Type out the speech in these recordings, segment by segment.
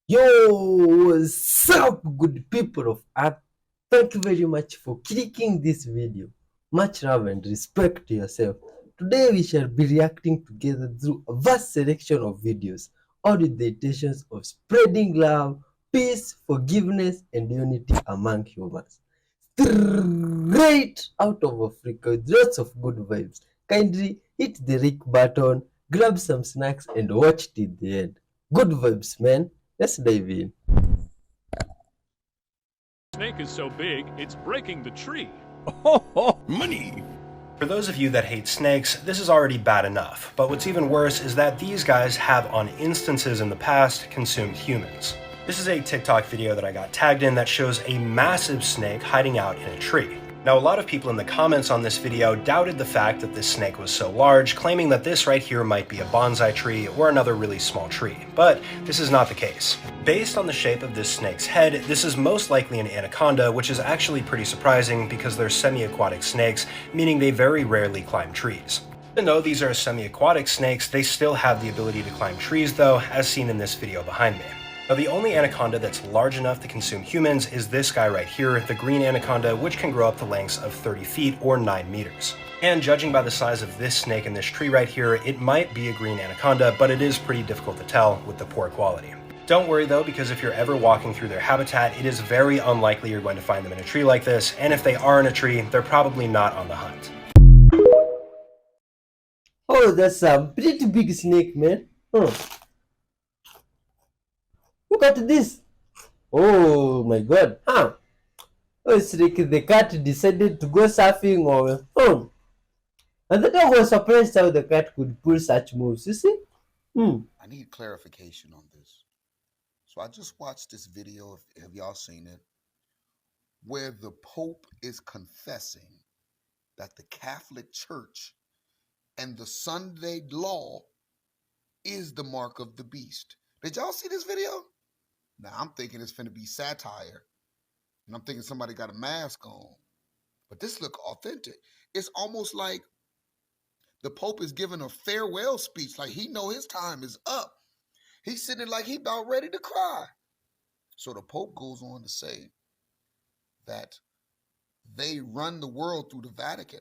Yo, what's up, good people of Earth? Thank you very much for clicking this video. Much love and respect to yourself. Today we shall be reacting together through a vast selection of videos, all with the intentions of spreading love, peace, forgiveness, and unity among humans. Straight out of Africa with lots of good vibes. Kindly hit the like button, grab some snacks, and watch till the end. Good vibes, man. Let's dive in. Snake is so big, it's breaking the tree. Money! For those of you that hate snakes, this is already bad enough, but what's even worse is that these guys have on instances in the past consumed humans. This is a TikTok video that I got tagged in that shows a massive snake hiding out in a tree. Now, a lot of people in the comments on this video doubted the fact that this snake was so large, claiming that this right here might be a bonsai tree or another really small tree, but this is not the case. Based on the shape of this snake's head, this is most likely an anaconda, which is actually pretty surprising because they're semi-aquatic snakes, meaning they very rarely climb trees. Even though these are semi-aquatic snakes, they still have the ability to climb trees though, as seen in this video behind me. Now, the only anaconda that's large enough to consume humans is this guy right here, the green anaconda, which can grow up to lengths of 30 feet or 9 meters. And judging by the size of this snake in this tree right here, it might be a green anaconda, but it is pretty difficult to tell with the poor quality. Don't worry though, because if you're ever walking through their habitat, it is very unlikely you're going to find them in a tree like this, and if they are in a tree, they're probably not on the hunt. Oh, that's a pretty big snake, man. Look at this. Oh my god. Oh, it's like the cat decided to go surfing or. And the dog was surprised how the cat could pull such moves, you see? I need clarification on this. So I just watched this video, have y'all seen it, where the Pope is confessing that the Catholic Church and the Sunday law is the mark of the beast. Did y'all see this video? Now I'm thinking it's finna be satire, and I'm thinking somebody got a mask on, but this look authentic. It's almost like the Pope is giving a farewell speech, like he know his time is up. He's sitting like he about ready to cry. So the Pope goes on to say that they run the world through the Vatican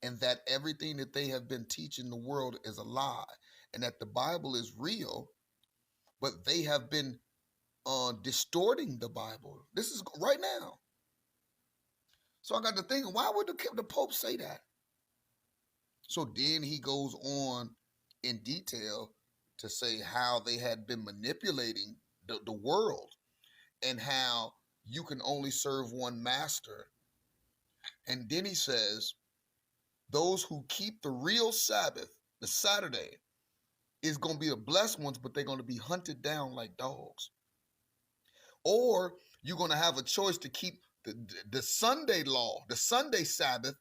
and that everything that they have been teaching the world is a lie and that the Bible is real, but they have been distorting the Bible. This is right now. So I got to thinking, why would the Pope say that? So then he goes on in detail to say how they had been manipulating the world and how you can only serve one master. And then he says, those who keep the real Sabbath, the Saturday, is going to be the blessed ones, but they're going to be hunted down like dogs. Or you're going to have a choice to keep the Sunday law, the Sunday Sabbath,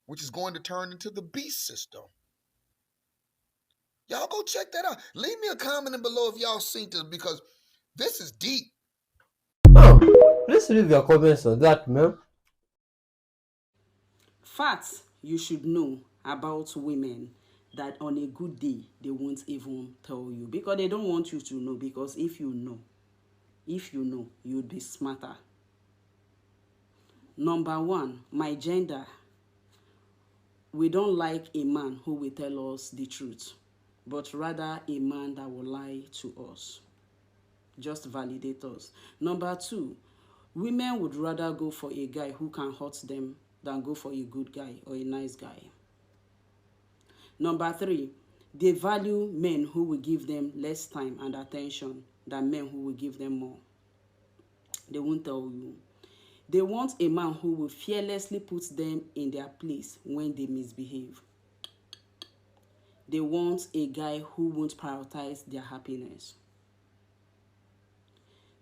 which is going to turn into the beast system. Y'all go check that out. Leave me a comment below if y'all seen this, because this is deep. Please leave your comments on that, man. Facts you should know about women that on a good day they won't even tell you because they don't want you to know, because if you know you'd be smarter. Number one, my gender. We don't like a man who will tell us the truth, but rather a man that will lie to us, just validate us. Number two, women would rather go for a guy who can hurt them than go for a good guy or a nice guy. Number three, they value men who will give them less time and attention than men who will give them more. They won't tell you. They want a man who will fearlessly put them in their place when they misbehave. They want a guy who won't prioritize their happiness.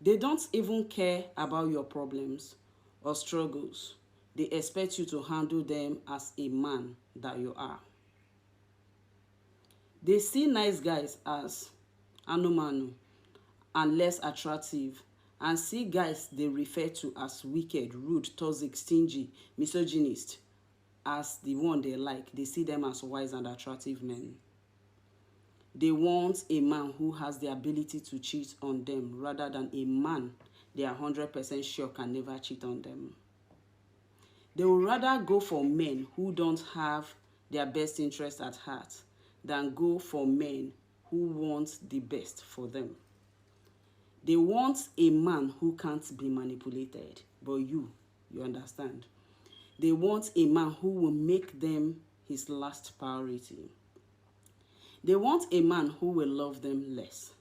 They don't even care about your problems or struggles. They expect you to handle them as a man that you are. They see nice guys as anumanu and less attractive, and see guys they refer to as wicked, rude, toxic, stingy, misogynist as the one they like. They see them as wise and attractive men. They want a man who has the ability to cheat on them rather than a man they are 100% sure can never cheat on them. They would rather go for men who don't have their best interest at heart than go for men who want the best for them. They want a man who can't be manipulated, but you understand. They want a man who will make them his last priority. They want a man who will love them less.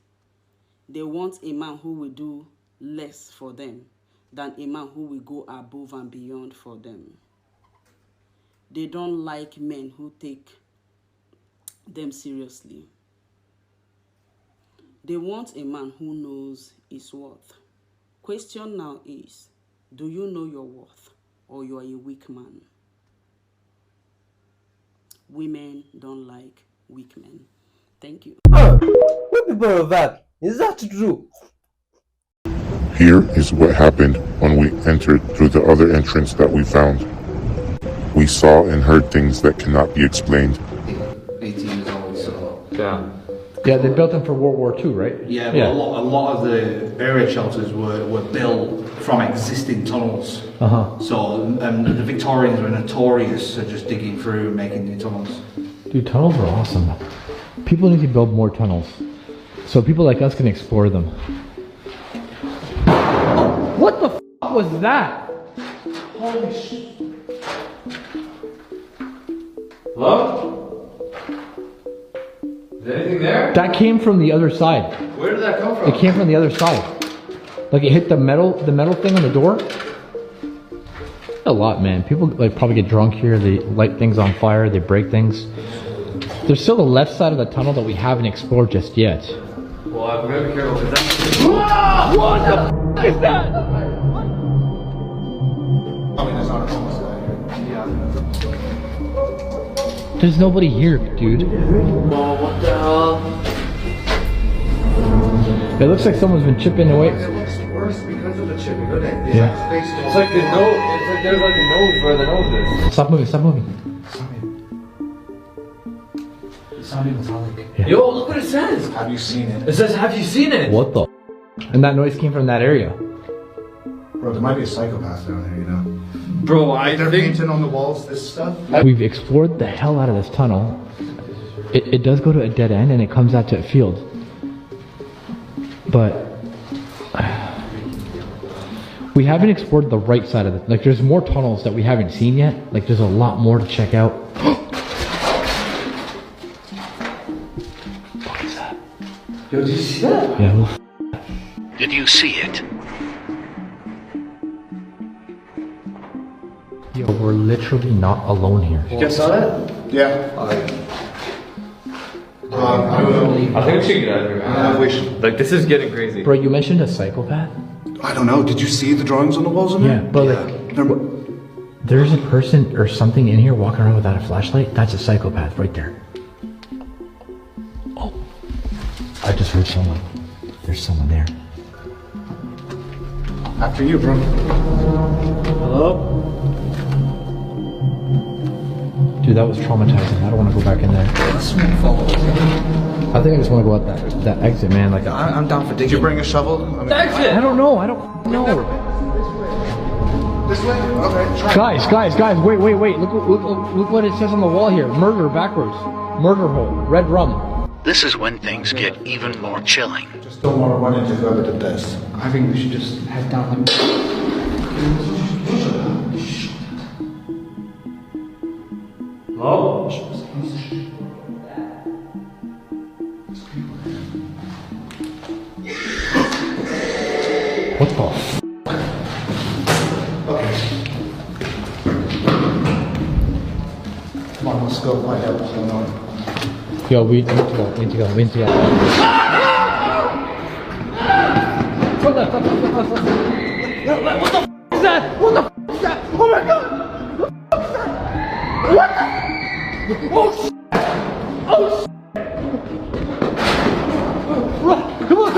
They want a man who will do less for them than a man who will go above and beyond for them. They don't like men who take them seriously. They want a man who knows his worth. Question now is, do you know your worth, or you are a weak man? Women don't like weak men. Thank you. What people of that? Is that true? Here is what happened when we entered through the other entrance that we found. We saw and heard things that cannot be explained. 18 is always so. Yeah. Yeah, they built them for World War II, right? Yeah, but a lot of the area shelters were built from existing tunnels. So the Victorians were notorious for just digging through and making new tunnels. Dude, tunnels are awesome. People need to build more tunnels so people like us can explore them. Oh, what the f was that? Holy shit. Hello? Is anything there? That came from the other side. Where did that come from? It came from the other side. Like it hit the metal thing on the door. A lot, man. People like probably get drunk here. They light things on fire. They break things. There's still the left side of the tunnel that we haven't explored just yet. Well, I'm gonna be careful because that's... What the f is that? I mean, there's not a tunnel here. There's nobody here, dude. Oh, what the hell? It looks like someone's been chipping away. It looks worse because of the chipping, doesn't it? Yeah. It's like the nose. It's like there's like a nose where the nose is. Stop moving. Stop moving. Yeah. Yo, look what it says. Have you seen it? It says, "Have you seen it?" What the? And that noise came from that area. Bro, there might be a psychopath down here, you know? Bro, They're painting on the walls this stuff. We've explored the hell out of this tunnel. It does go to a dead end and it comes out to a field. But we haven't explored the right side of it. Like there's more tunnels that we haven't seen yet. Like there's a lot more to check out. What is that? Yo, did you see that? Yeah. Did you see it? Yo, we're literally not alone here. You guys saw that? Yeah. I think we should get out of here, man. I wish. Like, this is getting crazy. Bro, you mentioned a psychopath? I don't know. Did you see the drawings on the walls in there? Yeah, but like, there's a person or something in here walking around without a flashlight. That's a psychopath right there. Oh, I just heard someone. There's someone there. After you, bro. Hello? Dude, that was traumatizing. I don't want to go back in there. I think I just want to go out that exit, man. Like I'm down for digging. Did you bring a shovel? I mean, I don't know. I don't know. This way? Okay. Try. Guys, wait. Look what it says on the wall here. Murder backwards. Murder hole. Red rum. This is when things get even more chilling. Just don't want to run into whoever did this. I think we should just head down. Hello? What the f? Okay. Come on, let's go find out what's going on. Yo, we need to go. We need to go. What the f is that? What the f is that? Oh my god! What the? Oh shit! Oh shit! Run! Come on!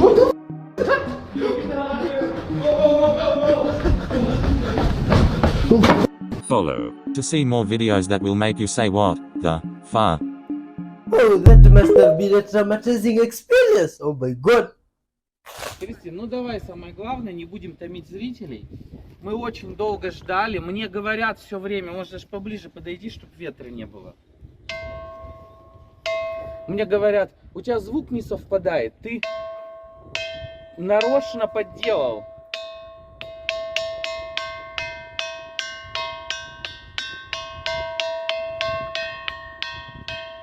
What the f is that? Follow to see more videos that will make you say what the Fine. Oh, that must have been a traumatizing experience. Oh my god. Кристин, ну давай, самое главное, не будем томить зрителей. Мы очень долго ждали. Мне говорят все время, может даже поближе подойди, чтобы ветра не было. Мне говорят, у тебя звук не совпадает, ты нарочно подделал.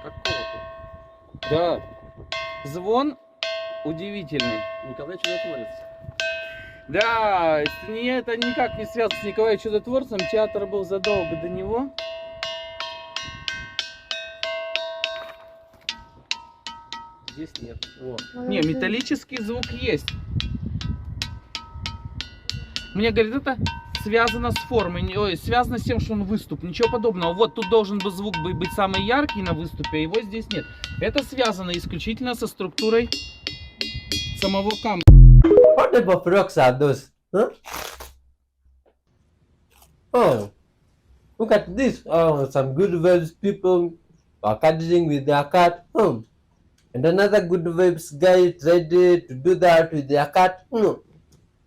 Какого-то? Да. Звон удивительный. Николай Чудотворец. Да, это никак не связано с Николаем Чудотворцем. Театр был задолго до него. Здесь нет. Вот. Не, металлический звук есть. Мне говорят, это связано с формой, ой, связано с тем, что он выступ. Ничего подобного. Вот тут должен был звук быть самый яркий на выступе, а его здесь нет. Это связано исключительно со структурой самого камня. What type of rocks are those? Huh? Oh, look at this. Oh, some good vibes people are cuddling with their cat. And another good vibes guy tried to do that with their cat.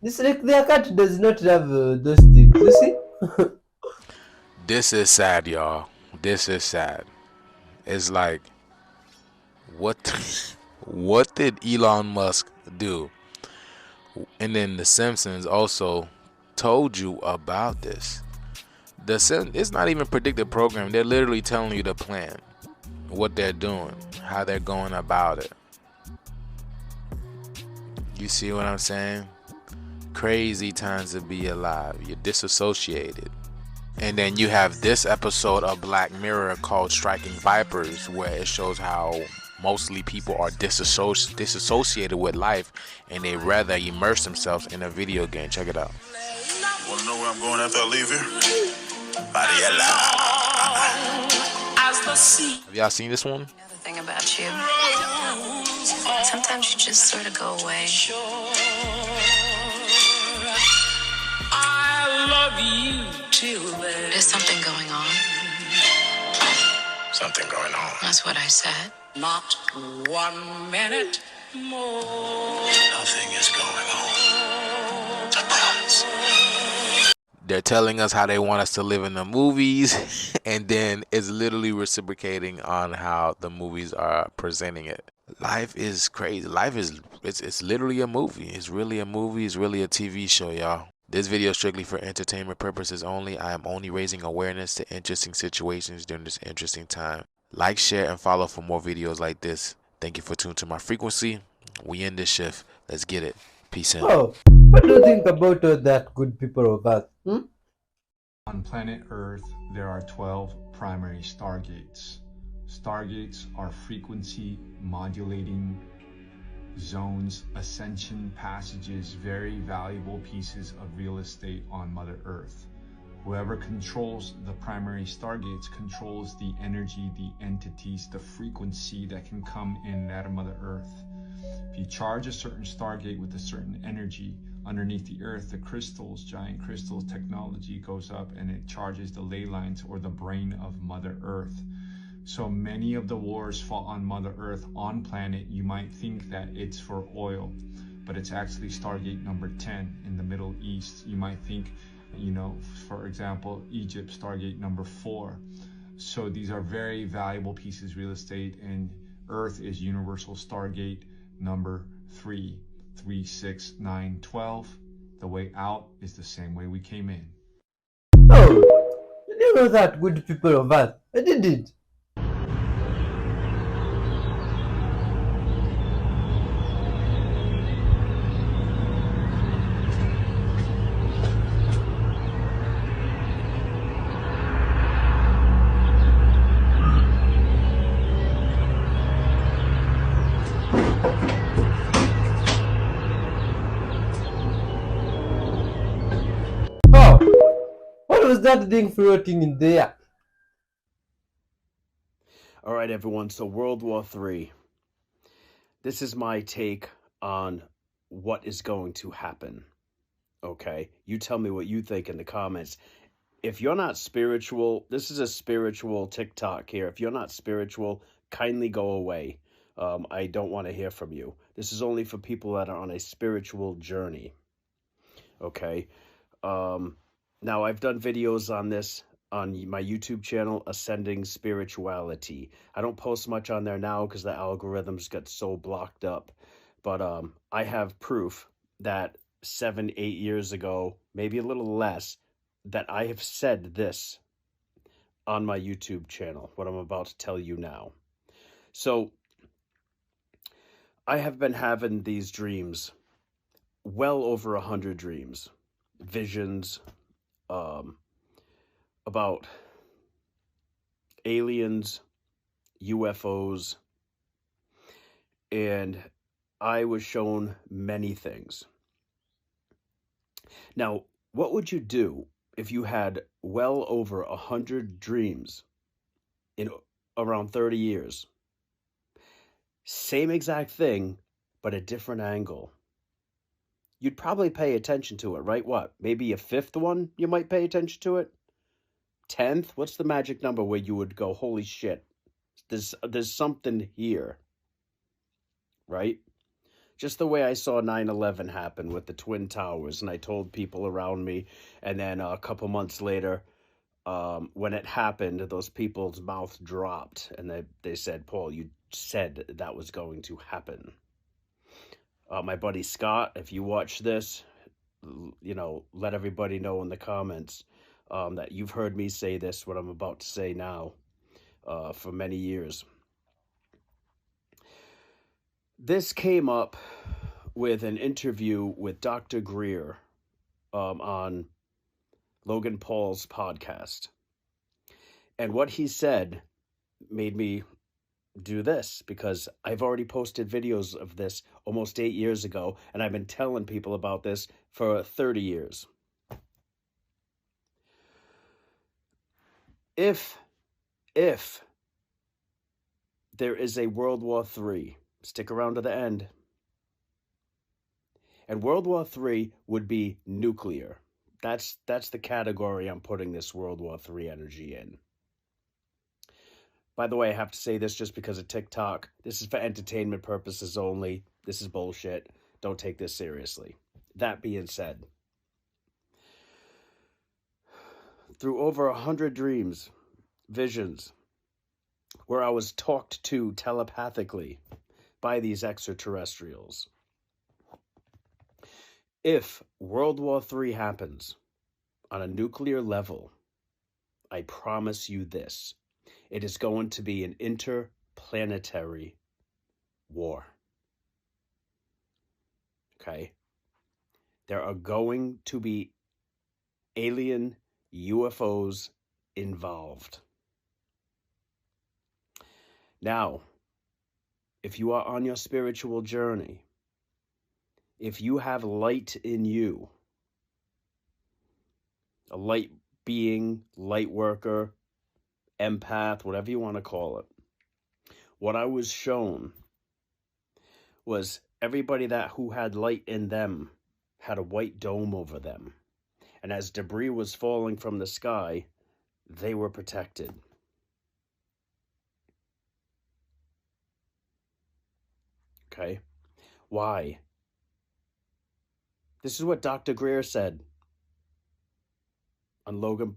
This like their cat does not have those things. You see? This is sad, y'all. This is sad. It's like, what did Elon Musk do? And then The Simpsons also told you about this. It's not even predictive programming. They're literally telling you the plan, what they're doing, how they're going about it. You see what I'm saying? Crazy times to be alive. You're disassociated. And then you have this episode of Black Mirror called Striking Vipers, where it shows how mostly people are disassociated with life and they rather immerse themselves in a video game. Check it out. Wanna know where I'm going after I leave here? Have y'all seen this one? The thing about you, sometimes you just sort of go away. I love you till then. There's something going on. Something going on. That's what I said. Not 1 minute more. Nothing is going on. I promise. They're telling us how they want us to live in the movies, and then it's literally reciprocating on how the movies are presenting it. Life is crazy. Life is it's literally a movie. It's really a movie. It's really a TV show, y'all. This video is strictly for entertainment purposes only. I am only raising awareness to interesting situations during this interesting time. Like, share, and follow for more videos like this. Thank you for tuning to my frequency. We end this shift. Let's get it. Peace out. Oh, what do you think about that good people of Earth? On planet Earth, there are 12 primary stargates. Stargates are frequency modulating zones, ascension passages, very valuable pieces of real estate on Mother Earth. Whoever controls the primary stargates controls the energy, the entities, the frequency that can come in that Mother Earth. If you charge a certain stargate with a certain energy, underneath the earth, the crystals, giant crystals technology goes up and it charges the ley lines or the brain of Mother Earth. So many of the wars fought on Mother Earth on planet, you might think that it's for oil, but it's actually Stargate number 10 in the Middle East. You might think, you know, for example, Egypt, Stargate number 4. So these are very valuable pieces of real estate, and Earth is Universal Stargate number 3, 3, 6, 9, 12. The way out is the same way we came in. Oh, did you know that, good people of Earth? I didn't. What was that thing floating in there? All right, everyone. So World War III. This is my take on what is going to happen. Okay, you tell me what you think in the comments. if you're not spiritual, this is a spiritual TikTok here. If you're not spiritual, kindly go away. I don't want to hear from you. This is only for people that are on a spiritual journey. Okay. Now, I've done videos on this on my YouTube channel, Ascending Spirituality. I don't post much on there now because the algorithms got so blocked up. But I have proof that 7, 8 years ago, maybe a little less, that I have said this on my YouTube channel, what I'm about to tell you now. So, I have been having these dreams, well over 100 dreams, visions, about aliens, UFOs, and I was shown many things. Now, what would you do if you had well over 100 dreams in around 30 years? Same exact thing, but a different angle. You'd probably pay attention to it, right? What? Maybe a fifth one you might pay attention to it? 10th? What's the magic number where you would go, holy shit, there's something here, right? Just the way I saw 9/11 happen with the Twin Towers, and I told people around me, and then a couple months later, when it happened, those people's mouths dropped, and they said, Paul, you said that was going to happen. My buddy Scott, if you watch this, let everybody know in the comments that you've heard me say this, what I'm about to say now, for many years. This came up with an interview with Dr. Greer on Logan Paul's podcast. And what he said made me do this, because I've already posted videos of this almost 8 years ago, and I've been telling people about this for 30 years. If there is a World War III, stick around to the end, and World War III would be nuclear. That's the category I'm putting this World War III energy in. By the way, I have to say this just because of TikTok. This is for entertainment purposes only. This is bullshit. Don't take this seriously. That being said, through over 100 dreams, visions, where I was talked to telepathically by these extraterrestrials, if World War III happens on a nuclear level, I promise you this. It is going to be an interplanetary war. Okay? There are going to be alien UFOs involved. Now, if you are on your spiritual journey, if you have light in you, a light being, light worker, empath, whatever you want to call it, what I was shown was everybody who had light in them had a white dome over them. And as debris was falling from the sky, they were protected. Okay? Why? This is what Dr. Greer said on Logan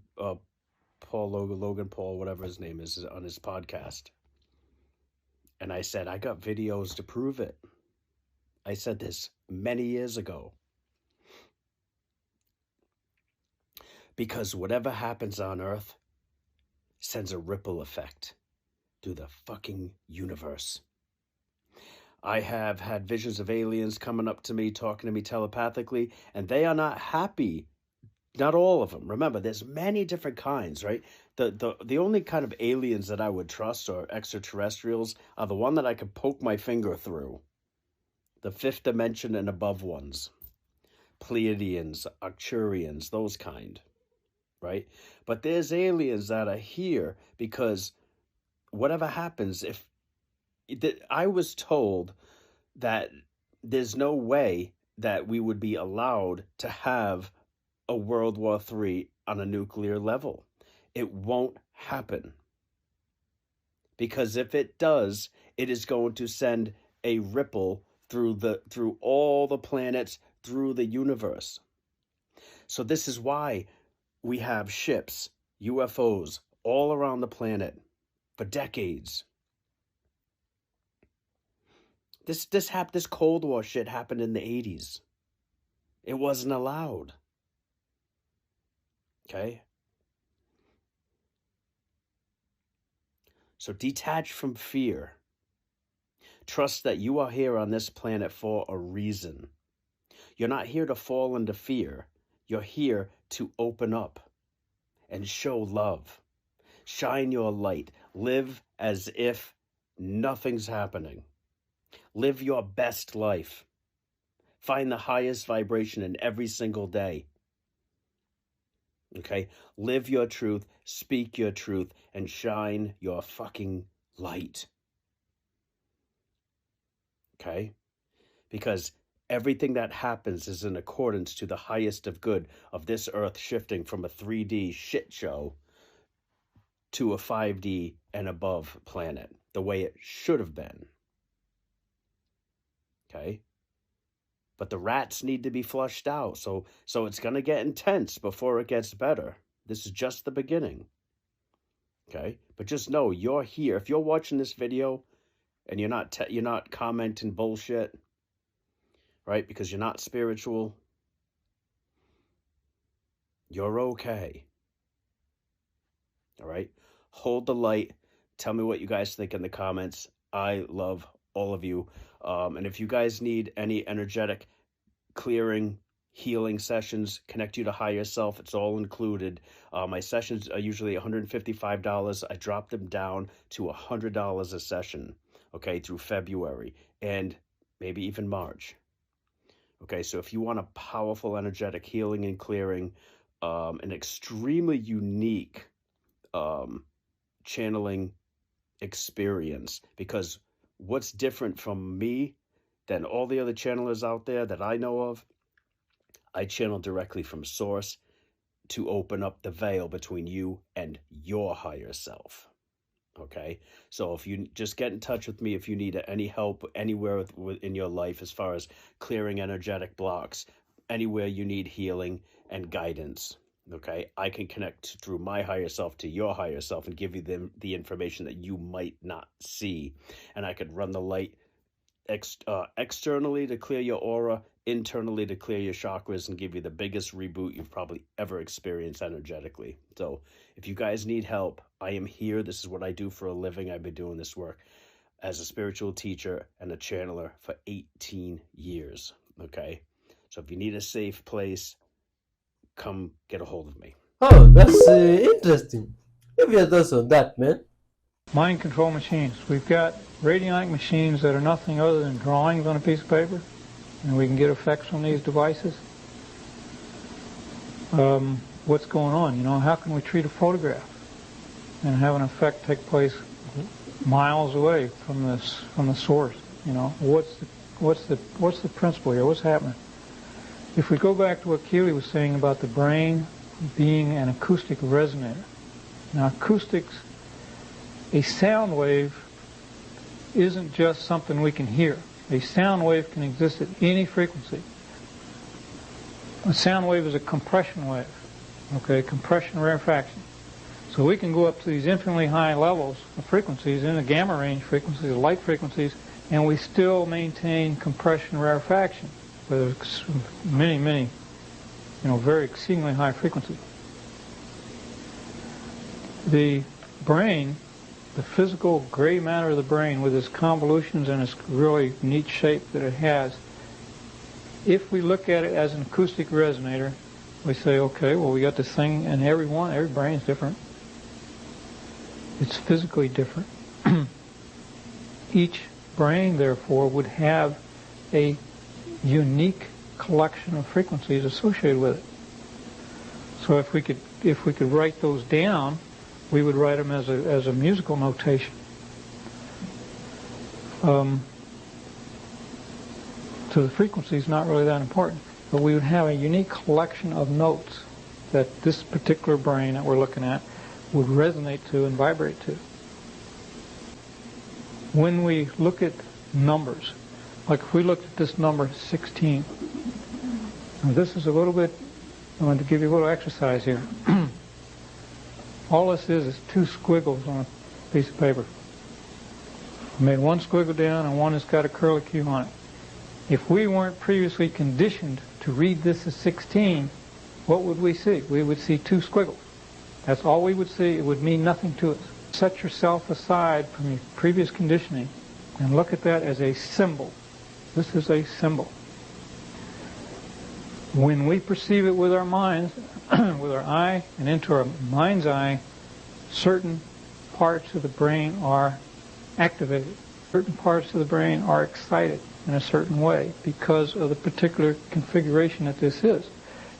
Paul, whatever his name is, on his podcast. And I said, I got videos to prove it. I said this many years ago. Because whatever happens on Earth sends a ripple effect through the fucking universe. I have had visions of aliens coming up to me, talking to me telepathically, and they are not happy. Not all of them. Remember, there's many different kinds, right? The only kind of aliens that I would trust, or extraterrestrials, are the one that I could poke my finger through. The fifth dimension and above ones. Pleiadians, Arcturians, those kind, right? But there's aliens that are here because whatever happens, I was told that there's no way that we would be allowed to have a World War III on a nuclear level. It won't happen. Because if it does, it is going to send a ripple through all the planets, through the universe. So this is why we have ships, UFOs, all around the planet for decades. This Cold War shit happened in the 80s. It wasn't allowed. Okay? So detach from fear. Trust that you are here on this planet for a reason. You're not here to fall into fear. You're here to open up and show love. Shine your light. Live as if nothing's happening. Live your best life. Find the highest vibration in every single day. Okay? Live your truth, speak your truth, and shine your fucking light. Okay? Because everything that happens is in accordance to the highest of good of this earth shifting from a 3D shit show to a 5D and above planet, the way it should have been. Okay? But the rats need to be flushed out, so it's going to get intense before it gets better. This is just the beginning. Okay? But just know you're here. If you're watching this video and you're not commenting bullshit, right? Because you're not spiritual, you're okay. All right? Hold the light. Tell me what you guys think in the comments. I love all of you. And if you guys need any energetic clearing, healing sessions, connect you to higher self, it's all included. My sessions are usually $155. I dropped them down to $100 a session, okay, through February and maybe even March. Okay, so if you want a powerful energetic healing and clearing, an extremely unique channeling experience, because what's different from me than all the other channelers out there that I know of, I channel directly from source to open up the veil between you and your higher self. Okay, so if you just get in touch with me if you need any help anywhere in your life as far as clearing energetic blocks, anywhere you need healing and guidance. Okay, I can connect through my higher self to your higher self and give you the information that you might not see. And I could run the light externally to clear your aura, internally to clear your chakras, and give you the biggest reboot you've probably ever experienced energetically. So if you guys need help, I am here. This is what I do for a living. I've been doing this work as a spiritual teacher and a channeler for 18 years. Okay, so if you need a safe place, come get a hold of me. Oh, that's interesting. Give your thoughts on that, man. Mind control machines. We've got radionic machines that are nothing other than drawings on a piece of paper, and we can get effects from these devices. What's going on? You know, how can we treat a photograph and have an effect take place miles away from the source? You know, what's the principle here? What's happening? If we go back to what Keely was saying about the brain being an acoustic resonator. Now, acoustics, a sound wave isn't just something we can hear. A sound wave can exist at any frequency. A sound wave is a compression wave, okay, compression rarefaction. So we can go up to these infinitely high levels of frequencies, in the gamma range frequencies, light frequencies, and we still maintain compression rarefaction with many, you know, very exceedingly high frequency. The brain, the physical gray matter of the brain with its convolutions and its really neat shape that it has, if we look at it as an acoustic resonator, we say, okay, well, we got this thing, and every brain is different. It's physically different. Each brain, therefore, would have a unique collection of frequencies associated with it. So if we could write those down, we would write them as a musical notation. So the frequency is not really that important, but we would have a unique collection of notes that this particular brain that we're looking at would resonate to and vibrate to. When we look at numbers, like if we looked at this number 16, now this is a little bit, I want to give you a little exercise here. All this is two squiggles on a piece of paper. I made one squiggle down and one that's got a curly Q on it. If we weren't previously conditioned to read this as 16, what would we see? We would see two squiggles. That's all we would see. It would mean nothing to us. Set yourself aside from your previous conditioning and look at that as a symbol. This is a symbol. When we perceive it with our minds, with our eye and into our mind's eye, certain parts of the brain are activated. Certain parts of the brain are excited in a certain way because of the particular configuration that this is.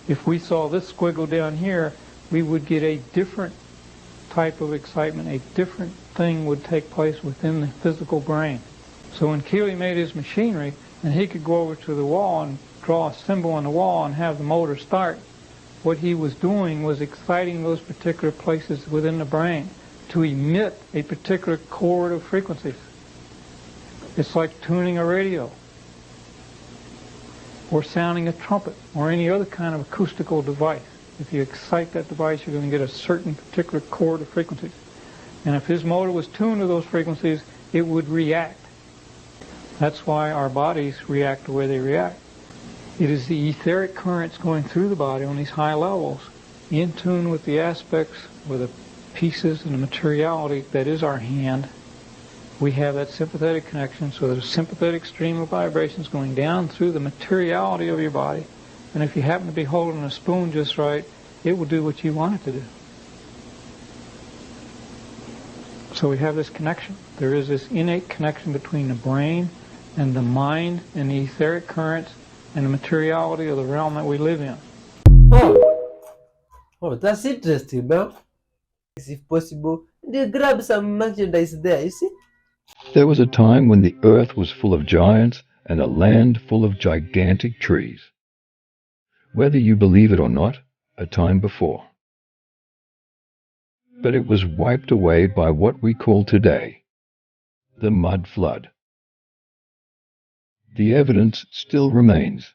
If we saw this squiggle down here, we would get a different type of excitement. A different thing would take place within the physical brain. So when Keely made his machinery, and he could go over to the wall and draw a symbol on the wall and have the motor start, what he was doing was exciting those particular places within the brain to emit a particular chord of frequencies. It's like tuning a radio or sounding a trumpet or any other kind of acoustical device. If you excite that device, you're going to get a certain particular chord of frequencies. And if his motor was tuned to those frequencies, it would react. That's why our bodies react the way they react. It is the etheric currents going through the body on these high levels, in tune with the aspects, with the pieces and the materiality that is our hand. We have that sympathetic connection, so there's a sympathetic stream of vibrations going down through the materiality of your body. And if you happen to be holding a spoon just right, it will do what you want it to do. So we have this connection. There is this innate connection between the brain and the mind and the etheric currents and the materiality of the realm that we live in. Oh, that's interesting, man. If possible, they grab some merchandise there, you see? There was a time when the earth was full of giants and a land full of gigantic trees. Whether you believe it or not, a time before. But it was wiped away by what we call today the mud flood. The evidence still remains.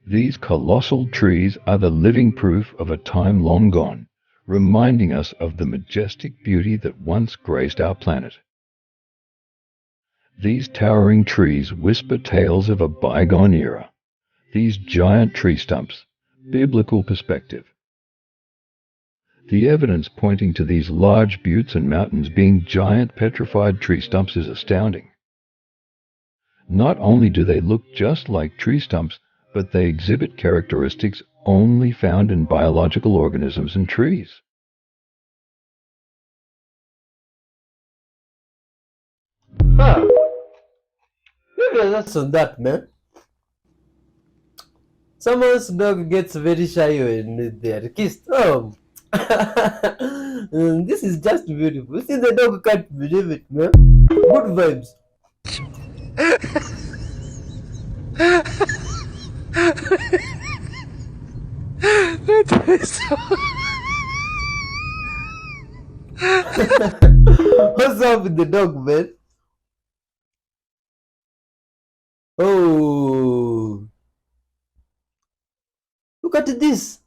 These colossal trees are the living proof of a time long gone, reminding us of the majestic beauty that once graced our planet. These towering trees whisper tales of a bygone era. These giant tree stumps, biblical perspective. The evidence pointing to these large buttes and mountains being giant petrified tree stumps is astounding. Not only do they look just like tree stumps, but they exhibit characteristics only found in biological organisms and trees. Maybe that's on that, man. Someone's dog gets very shy when they are kissed. Oh, this is just beautiful. See, the dog can't believe it, man. Good vibes. What's up with the dog, man? Oh, look at this.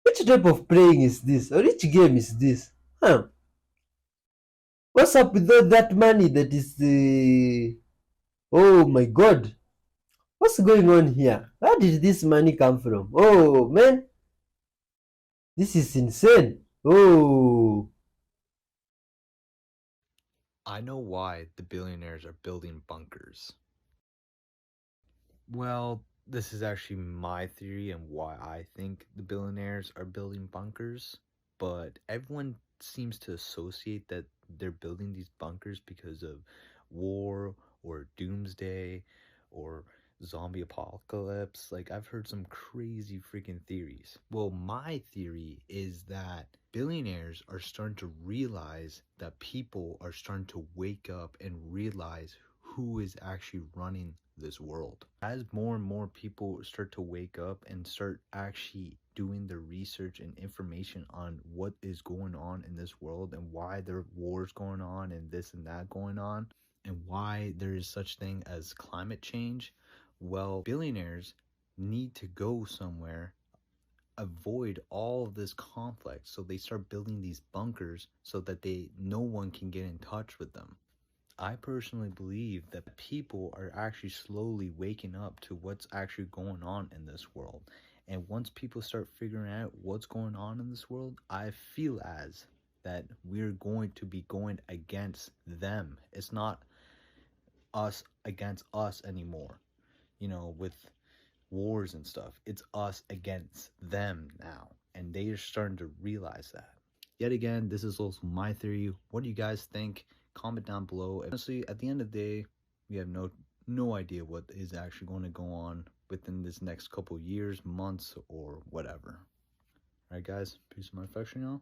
Which type of playing is this? Or which game is this? Huh? What's up with all that money that is oh my god. What's going on here? Where did this money come from? Oh man. This is insane. Oh. I know why the billionaires are building bunkers. Well, this is actually my theory and why I think the billionaires are building bunkers, but everyone seems to associate that they're building these bunkers because of war or doomsday or zombie apocalypse. Like, I've heard some crazy freaking theories. Well, my theory is that billionaires are starting to realize that people are starting to wake up and realize who is actually running this world. As more and more people start to wake up and start actually doing the research and information on what is going on in this world and why there are wars going on and this and that going on and why there is such thing as climate change, well, billionaires need to go somewhere, avoid all of this conflict, so they start building these bunkers so that no one can get in touch with them. I personally believe that people are actually slowly waking up to what's actually going on in this world. And once people start figuring out what's going on in this world, I feel as that we're going to be going against them. It's not us against us anymore, with wars and stuff. It's us against them now. And they are starting to realize that. Yet again, this is also my theory. What do you guys think? Comment down below. Honestly, at the end of the day, we have no idea what is actually going to go on within this next couple years, months, or whatever. Alright guys, peace and affection, y'all,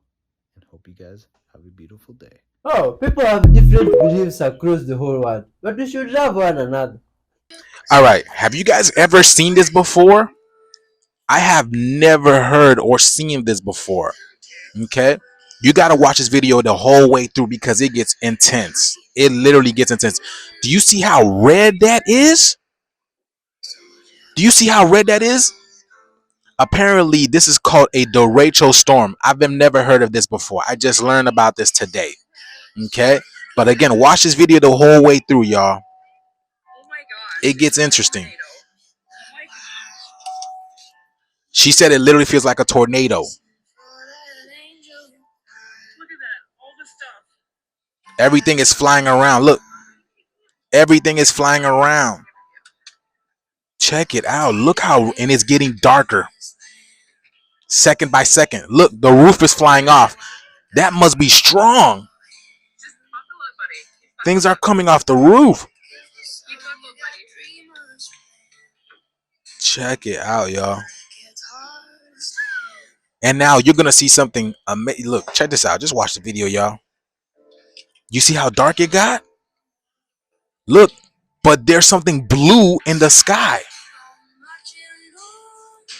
and hope you guys have a beautiful day. Oh, people have different beliefs across the whole world, but we should love one another. All right, have you guys ever seen this before? I have never heard or seen this before. Okay, you got to watch this video the whole way through because it gets intense. It literally gets intense. Do you see how red that is? Do you see how red that is? Apparently this is called a derecho storm. I've never heard of this before. I just learned about this today. Okay, but again, watch this video the whole way through, y'all. It gets interesting. She said it literally feels like a tornado. Everything is flying around. Look, everything is flying around. Check it out. Look how, and it's getting darker second by second. Look, the roof is flying off. That must be strong. Things are coming off the roof. Check it out, y'all. And now you're gonna see something amazing. Look, check this out. Just watch the video, y'all. You see how dark it got? Look, but there's something blue in the sky.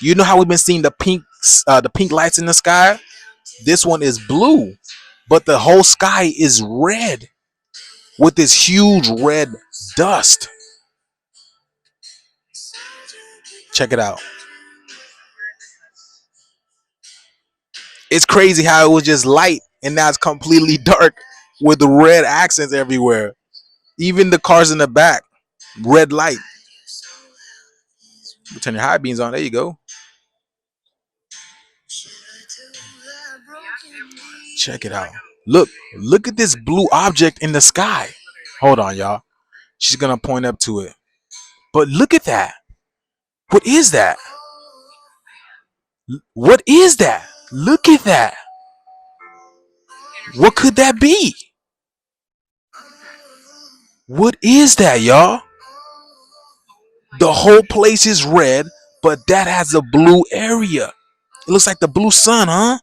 You know how we've been seeing the pink lights in the sky? This one is blue, but the whole sky is red with this huge red dust. Check it out. It's crazy how it was just light and now it's completely dark with the red accents everywhere. Even the cars in the back, red light. You turn your high beams on. There you go. Check it out. Look at this blue object in the sky. Hold on, y'all. She's gonna point up to it. But look at that. What is that? What is that? Look at that. What could that be? What is that, y'all? The whole place is red, but that has a blue area. It looks like the blue sun, huh?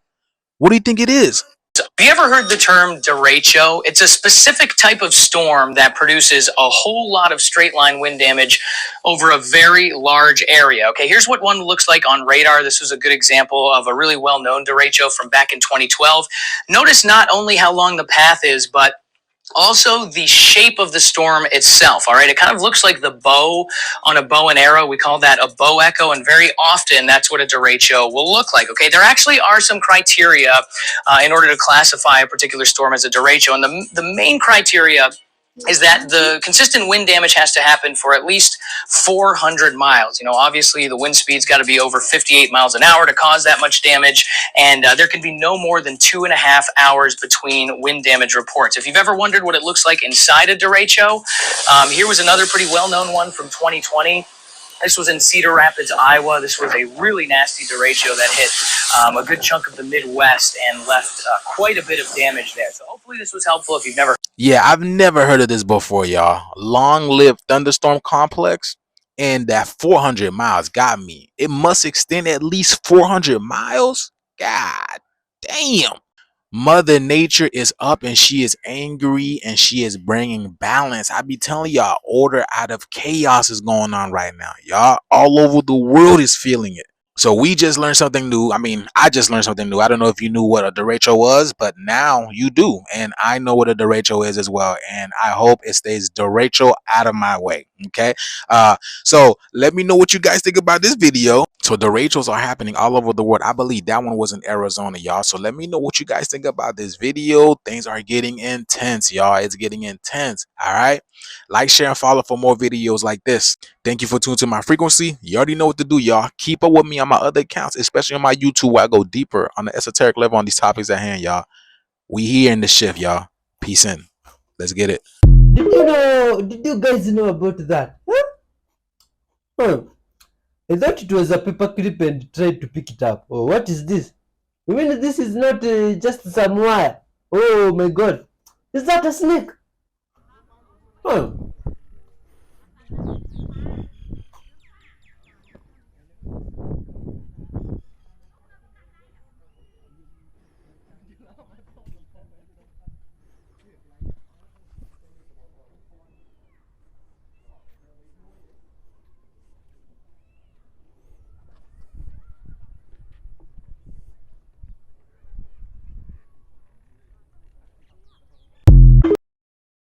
What do you think it is? Have you ever heard the term derecho? It's a specific type of storm that produces a whole lot of straight line wind damage over a very large area. Okay, here's what one looks like on radar. This was a good example of a really well-known derecho from back in 2012. Notice not only how long the path is, but also the shape of the storm itself. All right, it kind of looks like the bow on a bow and arrow. We call that a bow echo, and very often that's what a derecho will look like. Okay, there actually are some criteria in order to classify a particular storm as a derecho, and the main criteria is that the consistent wind damage has to happen for at least 400 miles. You know, obviously the wind speed's got to be over 58 miles an hour to cause that much damage, and there can be no more than 2.5 hours between wind damage reports. If you've ever wondered what it looks like inside a derecho, here was another pretty well-known one from 2020. This was in Cedar Rapids, Iowa. This was a really nasty derecho that hit a good chunk of the Midwest and left quite a bit of damage there. So hopefully this was helpful if you've never. Yeah, I've never heard of this before, y'all. Long-lived thunderstorm complex, and that 400 miles got me. It must extend at least 400 miles? God damn. Mother Nature is up and she is angry and she is bringing balance. I be telling y'all, order out of chaos is going on right now. Y'all all over the world is feeling it. So we just learned something new. I mean, I just learned something new. I don't know if you knew what a derecho was, but now you do. And I know what a derecho is as well. And I hope it stays derecho out of my way. Okay. So let me know what you guys think about this video. So derechos are happening all over the world. I believe that one was in Arizona, y'all. So let me know what you guys think about this video. Things are getting intense, y'all. It's getting intense. All right. Like, share, and follow for more videos like this. Thank you for tuning to my frequency. You already know what to do, y'all. Keep up with me on my other accounts, especially on my YouTube, where I go deeper on the esoteric level on these topics at hand, y'all. We here in the shift, y'all. Peace in. Let's get it. Did you guys know about that? Huh? I thought it was a paperclip and tried to pick it up. Oh, what is this? I mean, this is not just some wire. Oh my god. Is that a snake? Oh.